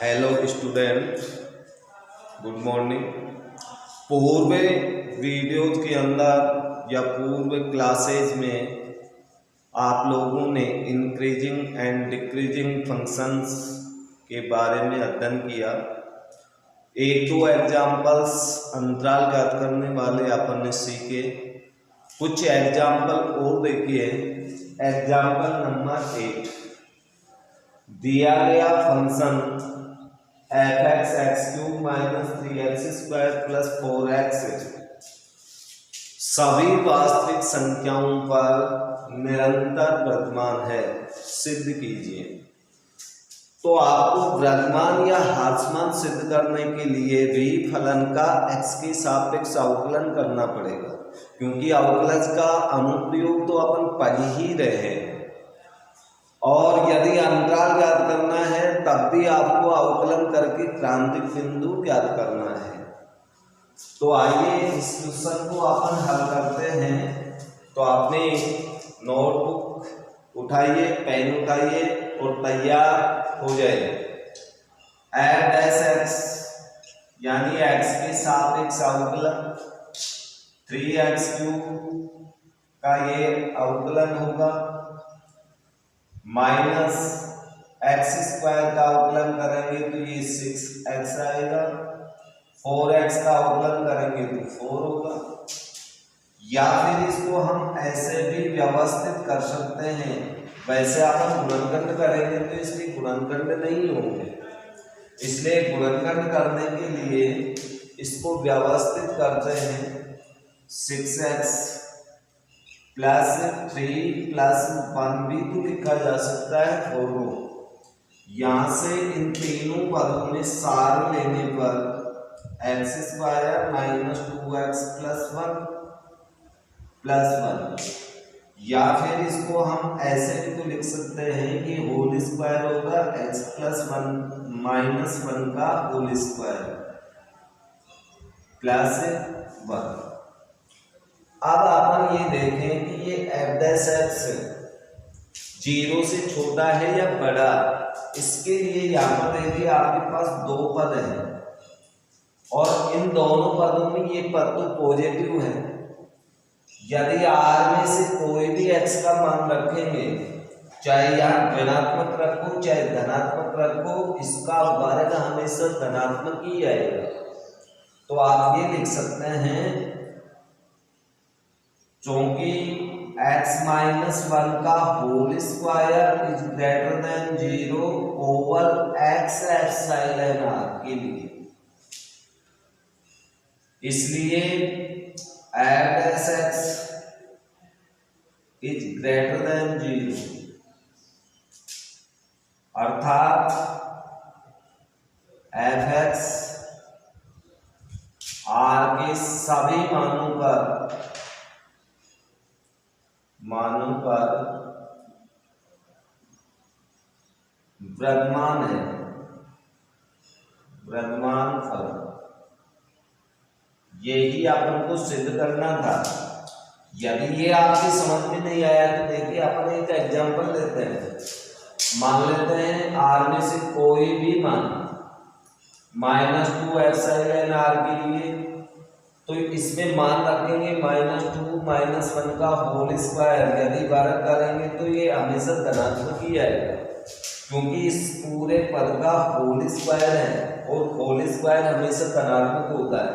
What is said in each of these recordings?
Hello student, good morning. पूर्व videos के अंदर या पूर्व क्लासेज में आप लोगों ने इंक्रीजिंग एंड डिक्रीजिंग फंक्शंस के बारे में अध्ययन किया। एक दो एग्जाम्पल्स अंतराल ज्ञात करने वाले अपन ने सीखे। कुछ एग्जाम्पल और देखिए। एग्जाम्पल नंबर 8, दिया गया function f(x) x³ minus 3x² plus 4x सभी वास्तविक संख्याओं पर निरंतर वर्तमान है, सिद्ध कीजिए। तो आपको वर्तमान या ह्रासमान सिद्ध करने के लिए भी फलन का x के सापेक्ष अवकलन करना पड़ेगा, क्योंकि अवकलज का अनुप्रयोग तो अपन पढ़ ही रहे हैं। और यदि अंतराल ज्ञात करना है तब भी आपको अवकलन करके क्रांतिक बिंदु ज्ञात करना है। तो आइए इस क्वेश्चन को अपन हल करते हैं। तो आपने नोटबुक उठाइए, पेन उठाइए और तैयार हो जाए। f(x) यानी x के सापेक्ष अवकलन 3x³ का ये अवकलन होगा, माइनस x² का अवकलन करेंगे तो ये 6x आएगा, 4x का अवकलन करेंगे तो 4 होगा। या फिर इसको हम ऐसे भी व्यवस्थित कर सकते हैं। वैसे अपन गुणनखंड करेंगे तो इसके गुणनखंड नहीं होंगे, इसलिए गुणनखंड करने के लिए इसको व्यवस्थित करते हैं। 6x प्लस 3 प्लस 1 भी तो लिखा जा सकता है 4। यहां से इन तीनों पदों में सार लेने पर x² माइनस 2x प्लस 1 या फिर इसको हम ऐसे भी तो लिख सकते हैं कि होल स्क्वायर होगा x प्लस 1 माइनस 1 का होल स्क्वायर प्लस 1। अब अपन ये देखें कि ये f' 0 से छोटा है या बड़ा। इसके लिए यहाँ पर देखिए आपके पास दो पद हैं और इन दोनों पदों में ये पद तो पॉजिटिव है। यदि r में से कोई भी x का मान रखेंगे, चाहे यहाँ ऋणात्मक रखो चाहे धनात्मक रखो, इसका वर्ग हमेशा धनात्मक ही आएगा। तो आप ये लिख सकते हैं, चूंकि x-1 का whole square is greater than 0 over x epsilon r के लिए, इसलिए f(x) इज ग्रेटर देन 0, अर्थात f(x) r के सभी मानों पर वर्तमान है, वर्तमान फलन। यही अपन को सिद्ध करना था। यदि ये आपके समझ में नहीं आया तो देखिए अपन एक एग्जांपल लेते हैं। मान लेते हैं r में से कोई भी मान -2 एप्सिलॉन r के लिए, तो इसमें मान रखेंगे -2 माइनस 1 का होल स्क्वायर। यदि वर्ग करेंगे तो ये हमेशा धनात्मक ही आएगा, क्योंकि इस पूरे पद का होल स्क्वायर है और होल स्क्वायर हमेशा धनात्मक होता है।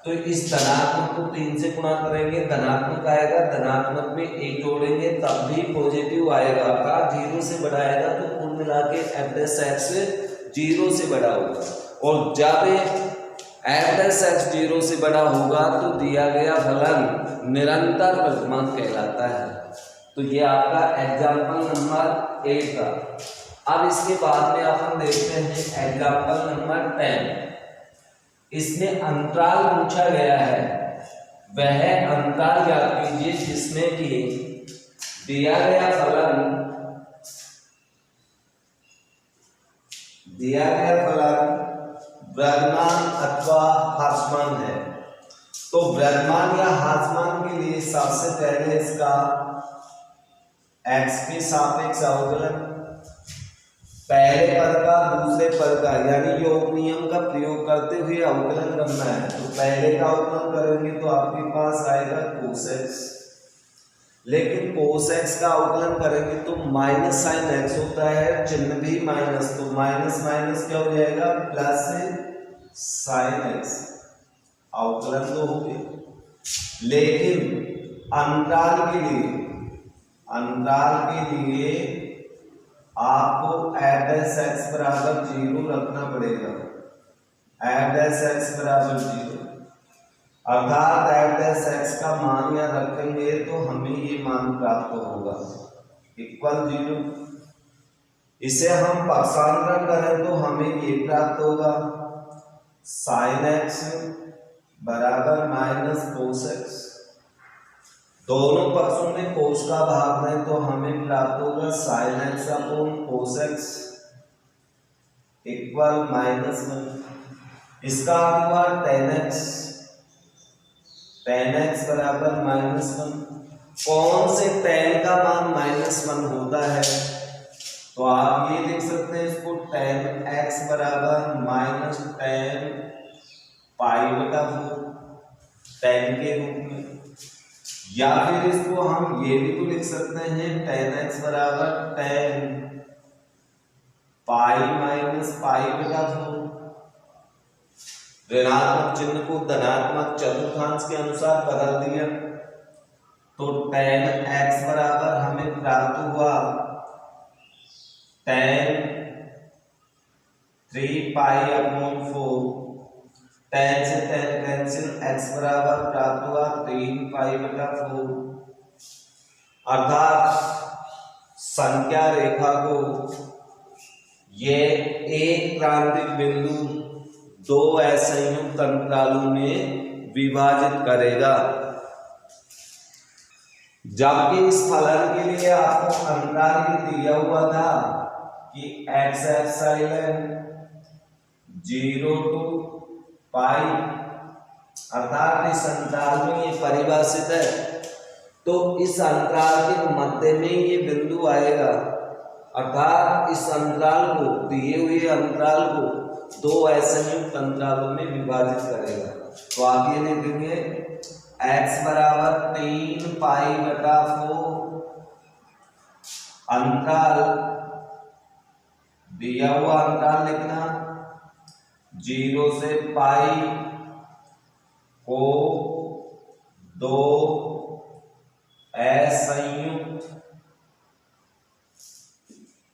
तो इस धनात्मक को 3 से गुणा करेंगे, धनात्मक आएगा, धनात्मक में 1 जोड़ेंगे तब भी पॉजिटिव आएगा। अर्थात 0 से बड़ा आएगा तो कुल मिला के f(x) 0 से बड़ा होगा। और जब f(x) 0 से बड़ा होगा तो दिया गया फलन निरंतर वर्तमान कहलाता है। तो ये आपका एग्जाम्पल नंबर 8 था। अब इसके बाद में अपन देखते हैं एग्जाम्पल नंबर 10। इसमें अंतराल पूछा गया है, वह अंतराल ज्ञात कीजिए जिसमें कि दिया गया फलन वर्तमान अथवा ह्रासमान है। तो वर्तमान या ह्रासमान के लिए सबसे पहले इसका x के सापेक्ष अवकलन, पहले पद का दूसरे क्षेत्रफल का यानी योग नियम का प्रयोग करते हुए अवकलन करना है। तो पहले का अवकलन करेंगे तो आपके पास आएगा cos x, लेकिन cos x का अवकलन करेंगे तो माइनस साइन x होता है, चिन्ह भी माइनस, तो माइनस माइनस क्या हो जाएगा प्लस साइन x, अवकलन तो हो गया। लेकिन अंतराल के लिए आपको f(x) बराबर 0 रखना पड़ेगा, f(x) बराबर 0, अर्थात f(x) का मान यहाँ रखेंगे तो हमें ये मान प्राप्त होगा इक्वल 0। इसे हम पक्षांतरण करें तो हमें ये प्राप्त होगा sin x बराबर माइनस cos x, दोनों पक्षों में cos का भाग है तो हमें प्राप्त होगा sin x upon cos x equal -1। इसका हुआ tan x बराबर -1। कौन से tan का मान -1 होता है, तो आप ये लिख सकते हैं इसको tan x बराबर माइनस tan π/4 tan के रूप में, या फिर इसको हम ये भी तो लिख सकते हैं tan x बराबर tan π-π/4। ऋणात्मक चिन्ह को धनात्मक चतुर्थांश के अनुसार बदल दिया तो tan x बराबर हमें प्राप्त हुआ tan 3π/4, tan से tan कैंसिल, x बराबर प्राप्त हुआ 3π/4, अर्थात संख्या रेखा को ये एक क्रांतिक बिंदु दो असंयुक्त अंतरालों में विभाजित करेगा। जबकि इस फलन के लिए आपको अंतराल भी दिया हुआ था कि x एप्सिलॉन 0 to पाई, अर्थात इस अंतराल में ये परिभाषित है, तो इस अंतराल के मध्य में ये बिंदु आएगा, अर्थात इस अंतराल को, दिए हुए अंतराल को दो असंयुक्त अंतरालों में विभाजित करेगा। तो आप ये लिखेंगे x बराबर 3π/4, अंतराल दिया हुआ अंतराल लिखना 0 से पाई को दो असंयुक्त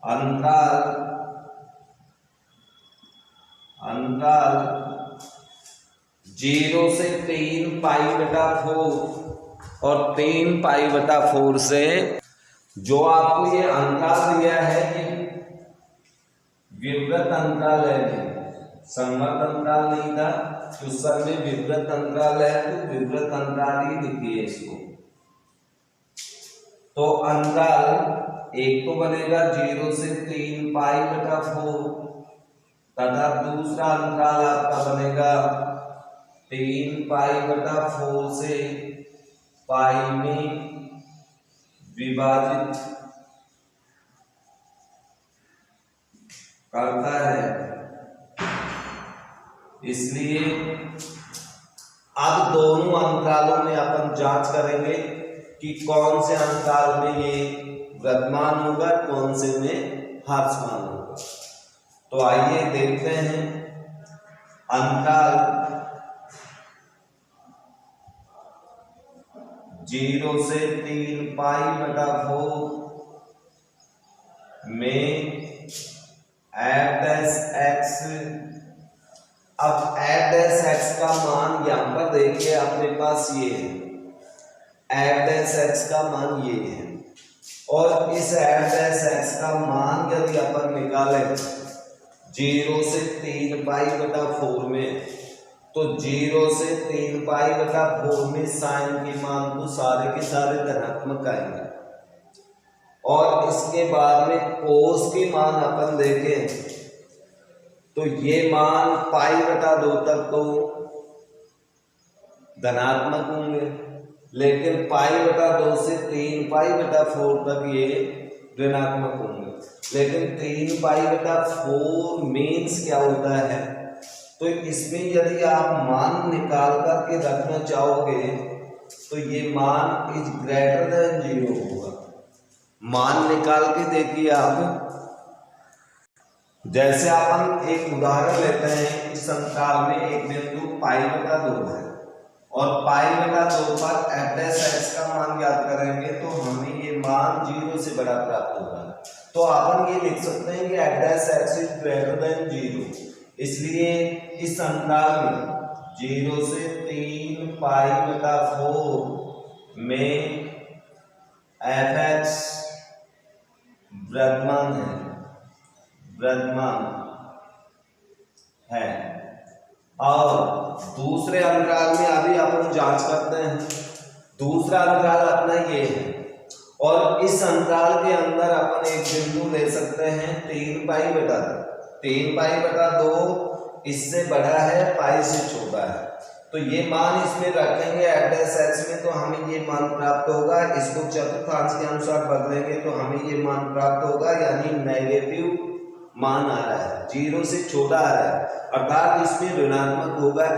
अंतराल 0 से 3π/4 और 3π/4 से जो आपको ये अंतराल दिया है कि विवृत अंतराल है, संवर्त अंतराल नहीं था, उस समय विवृत अंतराल है तो विवृत अंतराल ही लिखिए इसको। तो अंतराल एक तो बनेगा 0 से 3π/4 तथा दूसरा अंतराल आपका बनेगा 3π/4 से पाई में विभाजित करता है। इसलिए अब दोनों अंतरालों में अपन जांच करेंगे कि कौन से अंतराल में ये वृद्धमान होगा, कौन से में ह्रासमान होगा। तो आइए देखते हैं अंतराल 0 से 3π/4 में f'(x), अब f'(x) का मान यहां पर देखिए अपने पास ये है, f'(x) का मान ये है, और इस f'(x) का मान यदि अपन निकालें 0 से 3π/4 में, तो 0 से 3π/4 में साइन के मान तो सारे के सारे धनात्मक आएंगे, और इसके बाद में कोस के मान अपन देखें तो ये मान π/2 तक तो धनात्मक होंगे, लेकिन π/2 से 3π/4 तक ये ऋणात्मक होंगे। लेकिन 3π/4 मीन्स क्या होता है, तो इसमें यदि आप मान निकाल करके रखना चाहोगे तो ये मान इज ग्रेटर देन 0 होगा। मान निकाल के देखिए आप, जैसे अपन एक उदाहरण लेते हैं, इस अंतराल में एक बिंदु π/2 है और π/2 पर f' का मान ज्ञात करेंगे तो हमें ये मान 0 से बड़ा प्राप्त होगा। तो अपन ये लिख सकते हैं कि f' इज ग्रेटर देन 0, इसलिए इस अंतराल में 0 से 3π/4 में f(x) विद्यमान है। और दूसरे अंतराल में अभी अपन जांच करते हैं। दूसरा अंतराल अपना ये है और इस अंतराल के अंदर अपन एक बिंदु ले सकते हैं 3π/2। 3π/2 इससे बड़ा है, पाई से छोटा है, तो ये मान इसमें रखेंगे f' में तो हमें ये मान प्राप्त होगा। इसको चतुर्थांश के अनुसार बदलेंगे तो हमें ये मान प्राप्त होगा, यानी नेगेटिव मान आ रहा है, 0 से छोटा आ रहा है, अर्थात इसमें ऋणात्मक होगा f'।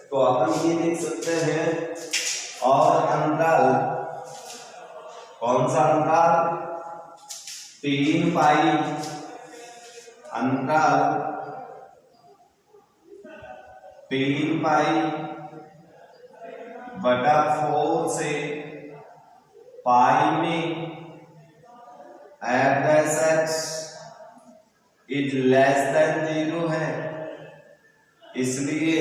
तो अपन ये देख सकते हैं। और अंतराल कौन सा अंतराल, 3π अंतराल 3π/4 से पाई में f' इज लेस देन 0 है, इसलिए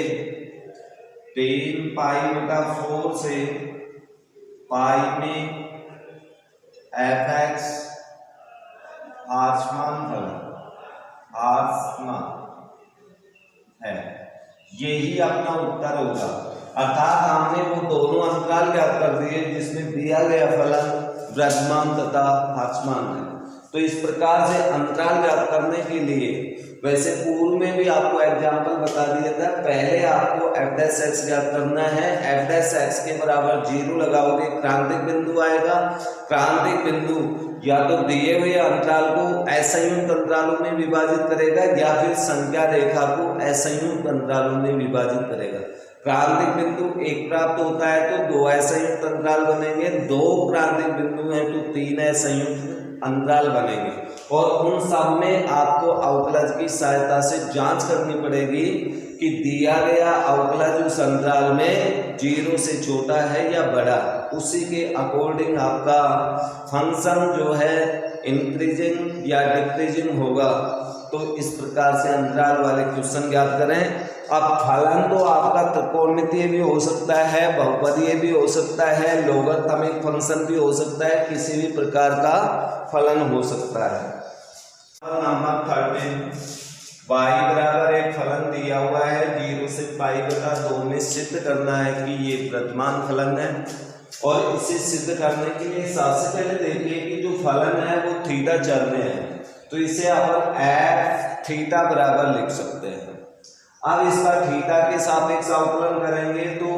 3π/4 से पाई में f(x) आसमान है। यही अपना उत्तर होगा। अर्थात हमने वो दोनों अंतराल ज्ञात कर दिए जिसमें दिया गया फलन विद्यमान तथा भासमान है। तो इस प्रकार से अंतराल ज्ञात करने के लिए, वैसे पूर्व में भी आपको एग्जाम्पल बता दिया था, पहले आपको f' ज्ञात करना है। f' के बराबर 0 लगाओगे, क्रांतिक बिंदु आएगा। क्रांतिक बिंदु या तो दिए हुए अंतराल को असंयुक्त अंतरालों में विभाजित करेगा या फिर संख्या रेखा को असंयुक्त अंतरालों में विभाजित करेगा। क्रांतिक बिंदु एक प्राप्त होता है तो 2 असंयुक्त अंतराल बनेंगे, 2 क्रांतिक बिंदु हैं तो 3 असंयुक्त अंतराल बनेंगे। और उन सब में आपको अवकलज की सहायता से जांच करनी पड़ेगी कि दिया गया अवकलज उस अंतराल में 0 से छोटा है या बड़ा, उसी के अकॉर्डिंग आपका फंक्शन जो है इंक्रीजिंग या डिक्रीजिंग होगा। तो इस प्रकार से अंतराल वाले क्वेश्चन ज्ञात करें। अब फलन तो आपका त्रिकोणमितीय भी हो सकता है, बहुपदीय भी हो सकता है, लोगरिथमिक फंक्शन भी हो सकता है, किसी भी प्रकार का फलन हो सकता है। नंबर 13 y बराबर एक फलन दिया हुआ है 0 से π/2 में सिद्ध करना है कि ये विद्यमान फलन है। और इसे सिद्ध करने के लिए सबसे पहले देखिए कि जो फलन है वो थीटा चर में है, तो इसे अपन f थीटा बराबर लिख सकते हैं। अब इसका थीटा के सापेक्ष अवकलन करेंगे तो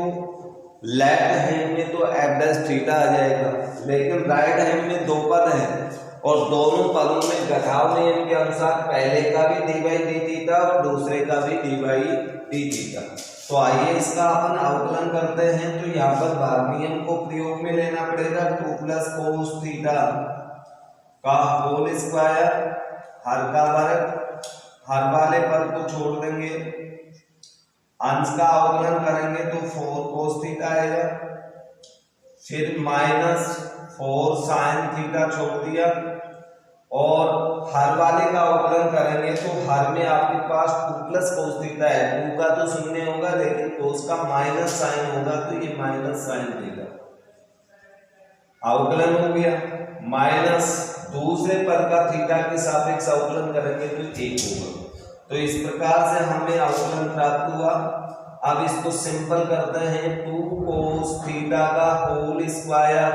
लेफ्ट हैंड में तो f' थीटा आ जाएगा, लेकिन राइट हैंड में 2 पद हैं और दोनों पदों में घटाव नियम के अनुसार पहले का भी d/d θ और दूसरे का भी d/d θ। तो आइए इसका अपन अवकलन करते हैं। तो यहाँ पर भाग नियम को प्रयोग में लेना पड़ेगा। 2 + cos θ का होल स्क्वायर, हर का वर्ग, हर वाले पद को छोड़ देंगे, अंश का अवकलन करेंगे तो 4 cos θ आएगा, फिर -4 sin θ छोड़ दिया, और हर वाले का अवकलन करेंगे तो हर में आपके पास 2 + cos θ है, 2 का तो शून्य होगा लेकिन cos का माइनस साइन होगा तो ये माइनस साइन देगा। अवकलन हो गया, माइनस दूसरे पद का थीटा के सापेक्ष अवकलन करेंगे तो 1 होगा। तो इस प्रकार से हमें अवकलन प्राप्त हुआ। अब इसको सिंपल करते हैं। 2 cos θ का होल स्क्वायर,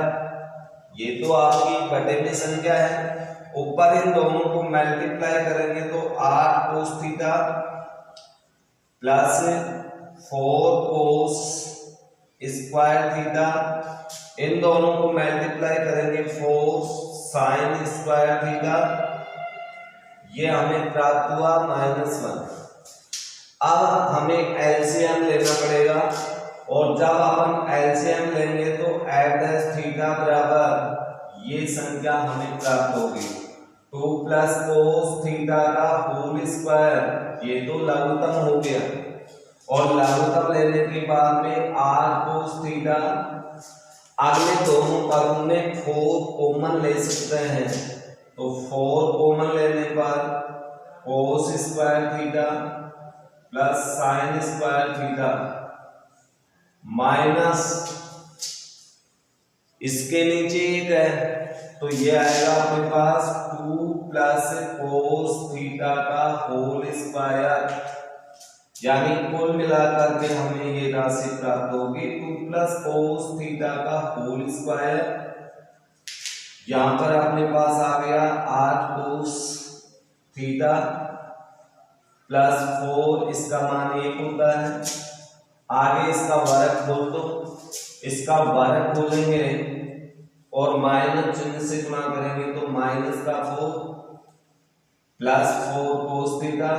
ये तो आपकी बटे में संख्या है, ऊपर इन दोनों को मल्टीप्लाई करेंगे तो 8 cos θ प्लस 4 cos स्क्वायर θ, इन दोनों को मल्टीप्लाई करेंगे 4 साइन स्क्वायर थीटा, ये हमें प्राप्त हुआ -1। अब हमें एलसीएम लेना पड़ेगा, और जब अपन एलसीएम लेंगे तो f डैश थीटा बराबर ये संख्या हमें प्राप्त होगी 2 प्लस कोस थीटा का होल स्क्वायर, ये तो लघुत्तम हो गया। और लघुत्तम लेने के बाद में r कोस थीटा, अगले दोनों पदों में 4 कॉमन ले सकते हैं, तो 4 कॉमन लेने पर cos square theta plus sine square theta minus इसके नीचे एक है, तो ये आएगा अपने पास 2 प्लस कोस थीटा का होल स्क्वायर, यानी कुल मिलाकर के हमें ये राशि प्राप्त होगी 2 प्लस कोस थीटा का होल स्क्वायर। यहां पर अपने पास आ गया 8 कोस थीटा प्लस 4, इसका मान 1 होता है। आगे इसका वर्ग खोल दो, इसका वर्ग खोलेंगे और माइनस चिन्ह से गुणा करेंगे तो माइनस का 4 plus 4 cos theta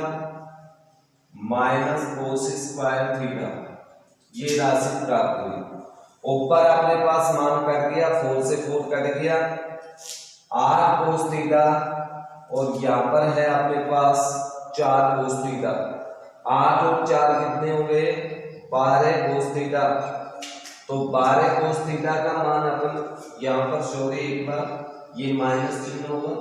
minus cos square theta, ये राशि प्राप्त हुई। ऊपर अपने पास मान कट गया, 4 से 4 कट गया, 8 कोस थीटा, और यहाँ पर है अपने पास 4 कोस थीटा। 8 और 4 कितने हो गए? 12 कोस थीटा। तो 12 कोस थीटा का मान अपन यहाँ पर सॉरी एक बार ये माइनस चिन्ह होगा,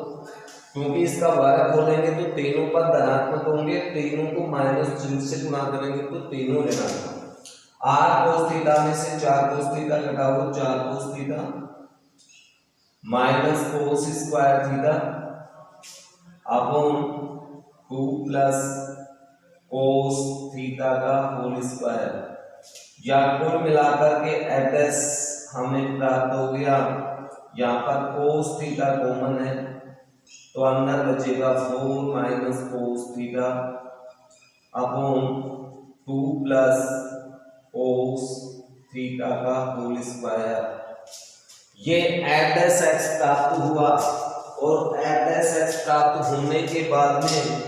क्योंकि इसका वर्ग खोलेंगे तो तीनों पद धनात्मक होंगे, तीनों को माइनस चिन्ह से गुणा करेंगे तो तीनों ऋणात्मक। 8 कोस थीटा में से 4 कोस थीटा घटाओ, 4 cos theta minus cos square theta upon 2 plus cos theta का होल स्क्वायर, या कुल मिलाकर के एस हमें प्राप्त हो गया। यहाँ पर कोस थीटा कॉमन है तो अंदर बचेगा 4 minus cos theta upon 2 plus cos theta का होल स्क्वायर। ये f' प्राप्त हुआ, और f' प्राप्त होने के बाद में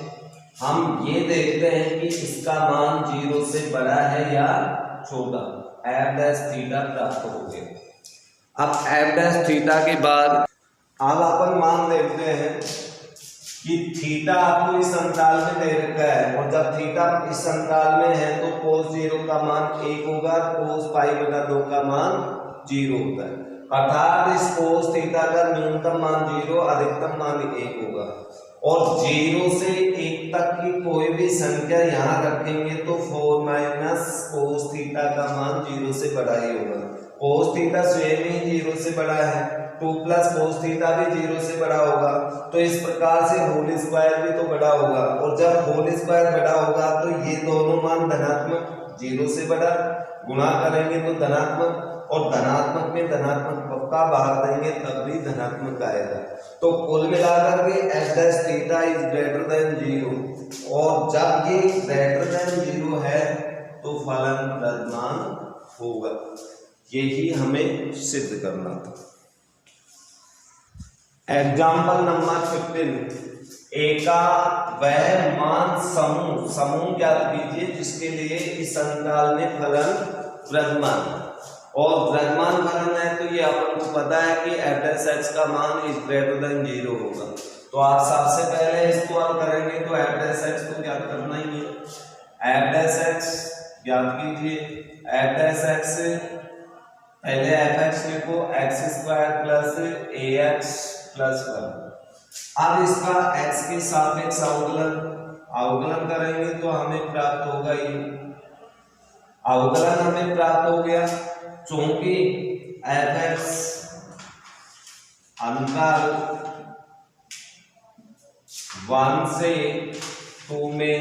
हम ये देखते हैं कि इसका मान 0 से बड़ा है या छोटा। f' थीटा प्राप्त हो गया। अब f' थीटा के बाद अब अपन मान देखते हैं कि थीटा आपको इस अंतराल में दे रखा है, और जब थीटा इस अंतराल में है तो cos 0 का मान 1 होगा, cos π/2 का मान 0 होता है, अर्थात इस cos थीटा का न्यूनतम मान 0, अधिकतम मान 1 होगा। और 0 से 1 तक की कोई भी संख्या यहाँ रखेंगे तो 4 माइनस कोस थीटा का मान 0 से बड़ा ही होगा। कोस थीटा स्वयं ही 0 से बड़ा है, 2 प्लस कोस थीटा भी 0 से बड़ा होगा, तो इस प्रकार से होल स्क्वायर भी तो बड़ा होगा, और जब होल स्क्वायर बड़ा होगा तो ये दोनों मान धनात्मक, 0 से बड़ा गुणा करेंगे तो धनात्मक, और धनात्मक में धनात्मक का भाग देंगे तब भी धनात्मक आएगा। तो कुल मिलाकर के f' theta is greater than 0, और जब ये ग्रेटर देन 0 है तो फलन विद्यमान होगा। यही हमें सिद्ध करना था। एग्जाम्पल नंबर 15, एका वह मान समूह ज्ञात कीजिए जिसके लिए इस अंतराल में फलन विद्यमान, और विद्यमान फलन है तो ये आपको पता है कि f' का मान इज ग्रेटर देन 0 होगा। तो आप सबसे पहले इसको हल करेंगे तो f' को ज्ञात करना ही है। f' ज्ञात कीजिए। f' पहले f(x) लिखो, x² प्लस ax प्लस 1। अब इसका x के सापेक्ष अवकलन करेंगे तो हमें प्राप्त होगा ये अवकलन हमें प्राप्त हो गया, चूंकि f(x) अंतर 1 से 2 में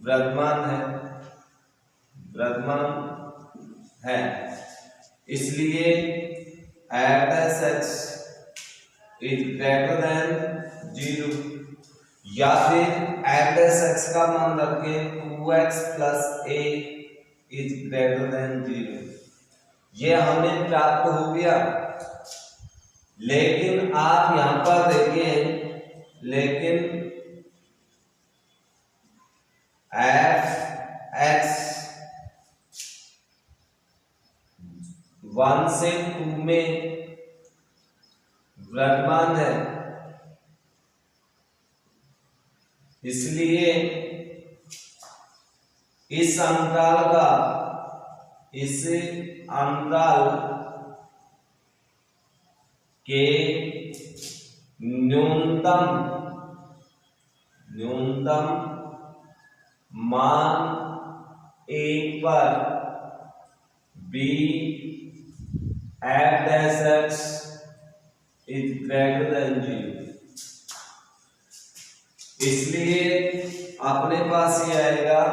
विद्यमान है, इसलिए f(x) इज ग्रेटर देन 0, या फिर f(x) का मान रखें 2x plus a is greater than 0। ये हमें प्राप्त हो गया। लेकिन आप यहां पर देखिए, लेकिन एफ एक्स 1 से 2 में वर्तमान है, इसलिए इस अंतराल के न्यूनतम मान 1 पर B F dash X is greater than 0। इसलिए अपने पास ये आएगा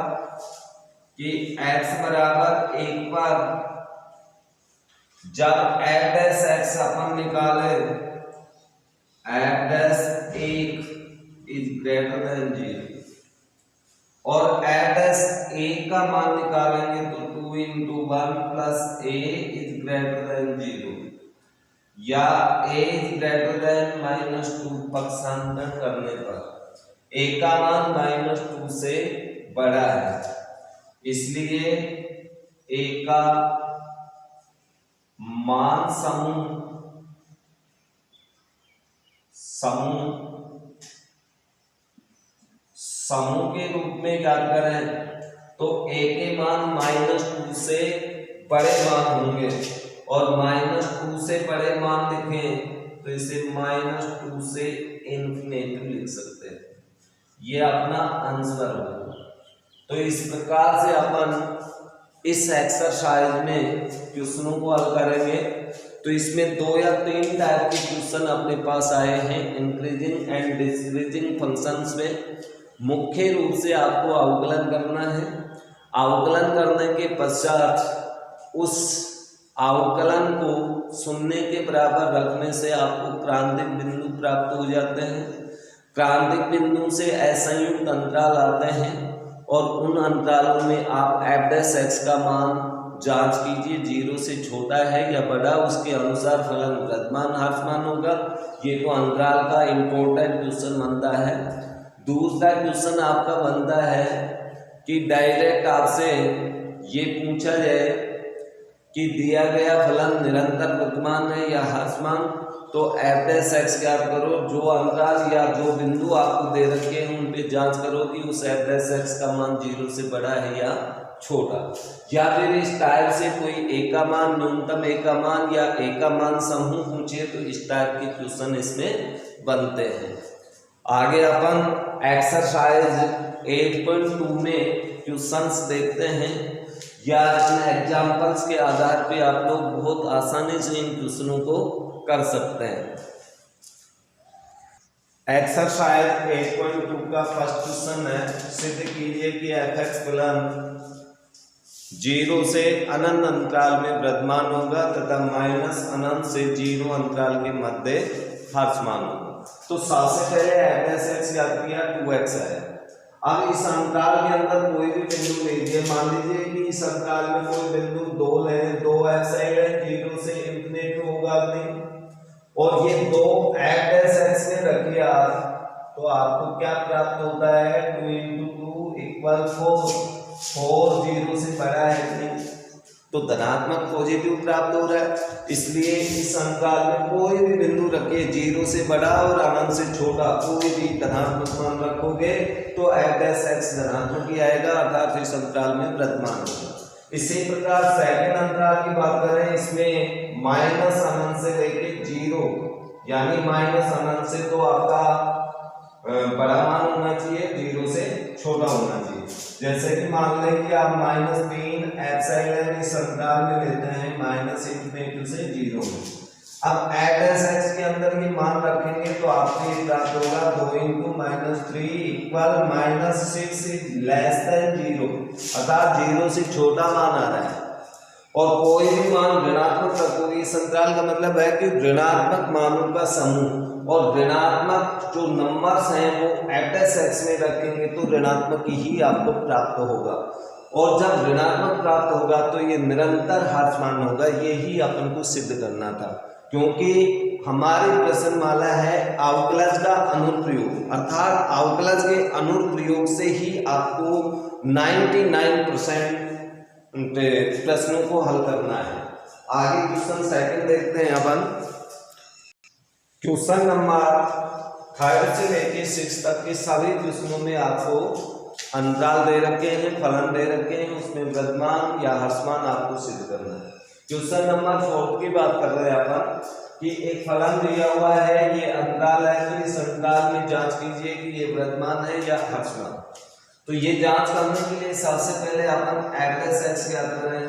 कि x बराबर 1 पर जब एफ डैश एक्स अपन निकाले, F dash 1 is greater than 0 और एफ डैश 1 का मान निकालेंगे तो 2 into 1 plus a is greater than 0 या a इज ग्रेटर देन -2 पक्षांतर करने पर a का मान -2 से बड़ा है, इसलिए a का मान समूह के रूप में क्या करें तो a के मान -2 से बड़े मान होंगे और -2 से बड़े मान लिखें तो इसे -2 से इन्फिनिटी लिख सकते हैं। ये अपना आंसर होगा। तो इस प्रकार से अपन इस एक्सरसाइज में क्वेश्चनों को हल करेंगे। तो इसमें 2 या 3 टाइप के क्वेश्चन अपने पास आए हैं इंक्रीजिंग एंड डिक्रीजिंग फंक्शंस में। मुख्य रूप से आपको अवकलन करना है। अवकलन करने के पश्चात उस अवकलन को शून्य के बराबर रखने से आपको क्रांतिक बिंदु प्राप्त हो जाते हैं। क्रांतिक बिंदु से असंयुक्त अंतराल आते हैं और उन अंतरालों में आप एफ डैश एक्स का मान जांच कीजिए, 0 से छोटा है या बड़ा, उसके अनुसार फलन वर्तमान ह्रासमान होगा। ये तो अंतराल का इम्पोर्टेंट क्वेश्चन बनता है। दूसरा क्वेश्चन आपका बनता है कि डायरेक्ट आपसे ये पूछा जाए कि दिया गया फलन निरंतर वर्तमान है या ह्रासमान, तो एफ डैश एक्स क्या करो, जो अंतराल या जो बिंदु आपको दे रखे हैं उन पे जांच करो कि उस एफ डैश एक्स का मान 0 से बड़ा है या छोटा। या फिर इस टाइप से कोई ए का मान, न्यूनतम ए का मान या ए का मान समूह पूछे तो इस टाइप के क्वेश्चन इसमें बनते हैं। आगे अपन एक्सरसाइज 8.2 में क्वेश्चंस देखते हैं या इन एग्जाम्पल्स के आधार पे आप लोग बहुत आसानी से इन क्वेश्चनों को कर सकते हैं। एक्सरसाइज 8.2 का फर्स्ट क्वेश्चन है, सिद्ध कीजिए कि एफ एक्स फलन 0 से अनंत अंतराल में वर्तमान होगा तथा -अनंत से 0 अंतराल के मध्य ह्रासमान होगा। तो सबसे पहले एफ डैश एक्स याद किया, 2x है। अब इस अंतराल के अंदर कोई भी बिंदु लीजिए, मान लीजिए कि इस अंतराल में कोई बिंदु 2 लें, 2x है, 0 से इन्फिनिटी होगा नहीं, और ये 2 एफ डैश एक्स में रखिए आप, तो आपको क्या प्राप्त होता है, 2 into 2 = 4 0 से बड़ा है नहीं, तो धनात्मक पॉजिटिव प्राप्त हो रहा है। इसलिए इस अंतराल में कोई भी बिंदु रखिए, 0 से बड़ा और अनंत से छोटा, कोई भी धनात्मक मान रखोगे तो एफ डैश एक्स धनात्मक ही आएगा, अर्थात इस अंतराल में वर्तमान होगा। इसी प्रकार सेकंड अंतराल की बात करें, इसमें -अनंत से लेके 0 यानी -अनंत से तो आपका बड़ा मान होना चाहिए, 0 से छोटा होना चाहिए। जैसे कि मान लें कि आप -3 एप्सिलॉन इस अंतराल में लेते हैं, -∞ से 0 में। अब एफ डैश एक्स के अंदर ये मान रखेंगे तो आपको ये प्राप्त होगा 2 into -3 = -6 इज लेस देन 0, अर्थात 0 से छोटा मान आ रहा है। और कोई भी मान ऋणात्मक रखोगे, इस अंतराल का मतलब है कि ऋणात्मक मानों का समूह, और ऋणात्मक जो नंबर्स हैं वो एफ डैश एक्स में रखेंगे तो ऋणात्मक ही आपको प्राप्त होगा। और जब ऋणात्मक प्राप्त होगा तो ये निरंतर ह्रासमान होगा, यही अपन को सिद्ध करना था। क्योंकि हमारी प्रश्नमाला है अवकलज का अनुप्रयोग, अर्थात अवकलज के अनुप्रयोग से ही आपको 99% प्रश्नों को हल करना है। आगे क्वेश्चन सेकंड देखते हैं अपन। क्वेश्चन नंबर 3 से लेके 6 तक के सभी क्वेश्चनों में आपको अंतराल दे रखे हैं, फलन दे रखे हैं, उसमें वृद्धमान या ह्रासमान आपको सिद्ध करना है। क्वेश्चन नंबर 4 की बात कर रहे हैं अपन कि एक फलन दिया हुआ है, ये अंतराल है, तो इस अंतराल में जांच कीजिए कि ये वृद्धमान है या ह्रासमान। तो ये जांच करने के लिए सबसे पहले अपन एवरेज एक्स ज्ञात करें,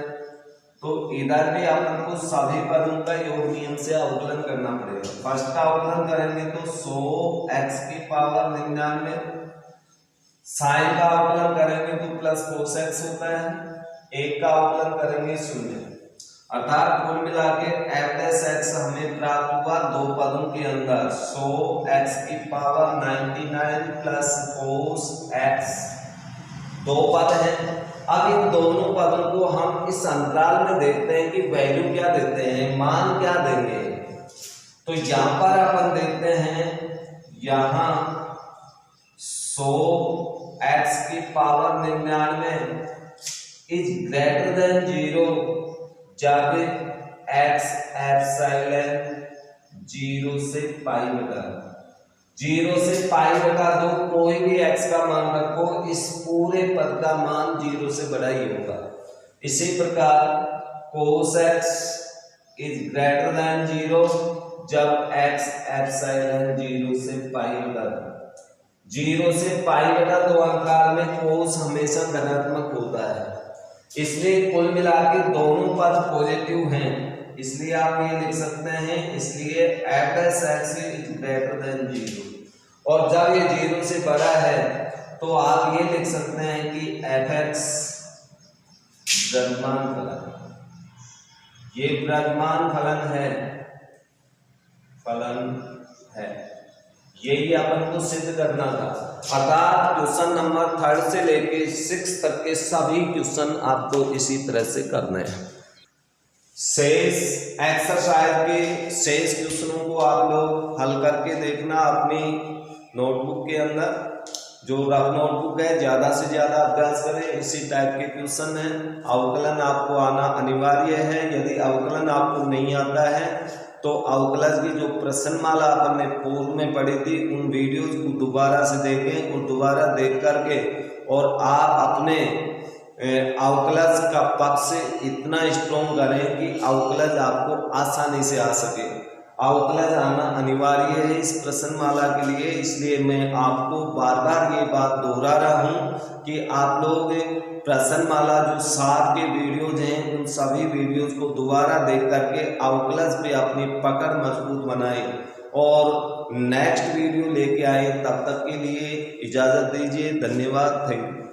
तो इधर भी अपन को सभी पदों का योग नियम से अवकलन करना पड़ेगा। फर्स्ट का अवकलन करेंगे तो 100 x की पावर 99, साइन का अवकलन करेंगे तो प्लस cos x होता है, एक का अवकलन करेंगे 0, अर्थात कुल मिला के f(x) हमें प्राप्त हुआ दो पदों के अंदर 100 x की पावर 99 प्लस cos x, दो पद हैं। अब इन दोनों पदों को हम इस अंतराल में देखते हैं कि वैल्यू क्या देते हैं, मान क्या देंगे। तो यहां पर अपन देखते हैं, यहां 100 x की पावर 99 इज ग्रेटर देन 0 जब x एप्सिलॉन 0 से पाई बटा 0 से पाई बटा 2, कोई भी x का मान रखो, इस पूरे पद का मान 0 से बड़ा ही होगा। इसी प्रकार cos x is greater than 0 जब x एप्सिलॉन 0 से पाई बटा 0 से पाई बटा 2 अंतराल में cos हमेशा धनात्मक होता है, इसलिए कुल मिला के दोनों पद पॉजिटिव हैं, इसलिए आप ये लिख सकते हैं, इसलिए f(x) इज ग्रेटर देन 0। और जब ये 0 से बड़ा है तो आप ये लिख सकते हैं कि f(x) वृद्धमान फलन, ये वृद्धमान फलन है, यही अपन को सिद्ध करना था। अर्थात क्वेश्चन नंबर 3 से लेके 6 तक के सभी क्वेश्चन आपको इसी तरह से करने हैं। शेष एक्सरसाइज के शेष क्वेश्चनों को आप लोग हल करके देखना अपनी नोटबुक के अंदर, जो रफ नोटबुक है ज़्यादा से ज़्यादा अभ्यास करें, इसी टाइप के क्वेश्चन हैं। अवकलन आपको आना अनिवार्य है, यदि अवकलन आपको नहीं आता है तो अवकलज की जो प्रश्नमाला अपन ने पूर्व में पढ़ी थी उन वीडियोज को दोबारा से देखें, और दोबारा देख करके और आप अपने अवकलज का पक्ष इतना स्ट्रॉन्ग करें कि अवकलज आपको आसानी से आ सके। अवकलज आना अनिवार्य है इस प्रश्नमाला के लिए, इसलिए मैं आपको बार बार ये बात दोहरा रहा हूँ कि आप लोग प्रश्नमाला जो 7 के वीडियोज हैं उन सभी वीडियोज को दोबारा देख करके अवकलज पे अपनी पकड़ मजबूत बनाएं और नेक्स्ट वीडियो लेके आए। तब तक के लिए इजाज़त दीजिए, धन्यवाद, थैंक यू।